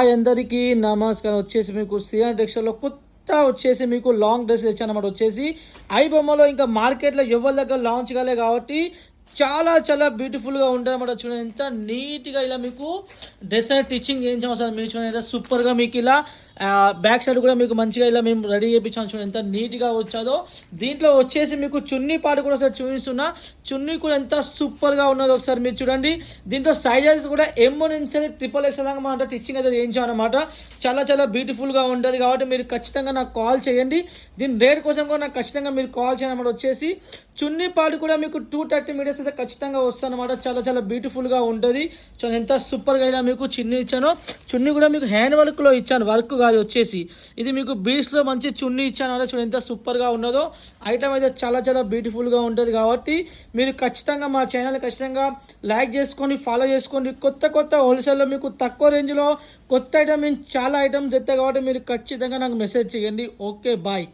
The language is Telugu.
హాయ్ అందరికీ నమస్కారం. వచ్చేసి మీకు సిఆర్ టెక్స్టైల్లో కొత్త వచ్చేసి మీకు లాంగ్ డ్రెస్ తెచ్చానమాట. వచ్చేసి ఐ బొమ్మలో ఇంకా మార్కెట్లో ఎవరి దగ్గర లాంచ్ కాలే కాబట్టి చాలా చాలా బ్యూటిఫుల్గా ఉంటుంది అనమాట. చూడండి ఎంత నీట్గా ఇలా మీకు డ్రెస్ అనేది స్టిచ్చింగ్ చేయించాము సార్. మీరు చూడండి ఎంత సూపర్గా మీకు ఇలా బ్యాక్ సైడ్ కూడా మీకు మంచిగా ఇలా మేము రెడీ చేయించాము. చూడండి ఎంత నీట్గా వచ్చాదో. దీంట్లో వచ్చేసి మీకు చున్నీ పాటు కూడా ఒకసారి చూపిస్తున్నా. చున్నీ కూడా ఎంత సూపర్గా ఉన్నదో ఒకసారి మీరు చూడండి. దీంట్లో సైజెస్ కూడా ఎమ్ నుంచి XXL దాకా మనం స్టిచ్చింగ్ అయితే చేయించాం అనమాట. చాలా చాలా బ్యూటిఫుల్గా ఉంటుంది కాబట్టి మీరు ఖచ్చితంగా నాకు కాల్ చేయండి. దీని రేట్ కోసం కూడా నాకు ఖచ్చితంగా మీరు కాల్ చేయండి అనమాట. వచ్చేసి చున్నీ పాటు కూడా మీకు 230 మీటర్స్ అయితే ఖచ్చితంగా వస్తుంది అనమాట. చాలా చాలా బ్యూటిఫుల్గా ఉంటుంది. సో ఎంత సూపర్గా ఇలా మీకు చున్నీ ఇచ్చాను. చున్నీ కూడా మీకు హ్యాండ్ వర్క్లో ఇచ్చాను, వర్క్ కాదు. వచ్చేసి ఇది మీకు బీడ్స్లో మంచి చున్నీ ఇచ్చాను అలా. చూడండి ఎంత సూపర్గా ఉన్నదో. ఐటమ్ అయితే చాలా చాలా బ్యూటిఫుల్గా ఉంటుంది కాబట్టి మీరు ఖచ్చితంగా మా ఛానల్ ఖచ్చితంగా లైక్ చేసుకోండి, ఫాలో చేసుకోండి. కొత్త కొత్త హోల్సేల్లో మీకు తక్కువ రేంజ్లో కొత్త ఐటమ్, చాలా ఐటమ్స్ తెస్తాయి కాబట్టి మీరు ఖచ్చితంగా నాకు మెసేజ్ చేయండి. Okay, bye.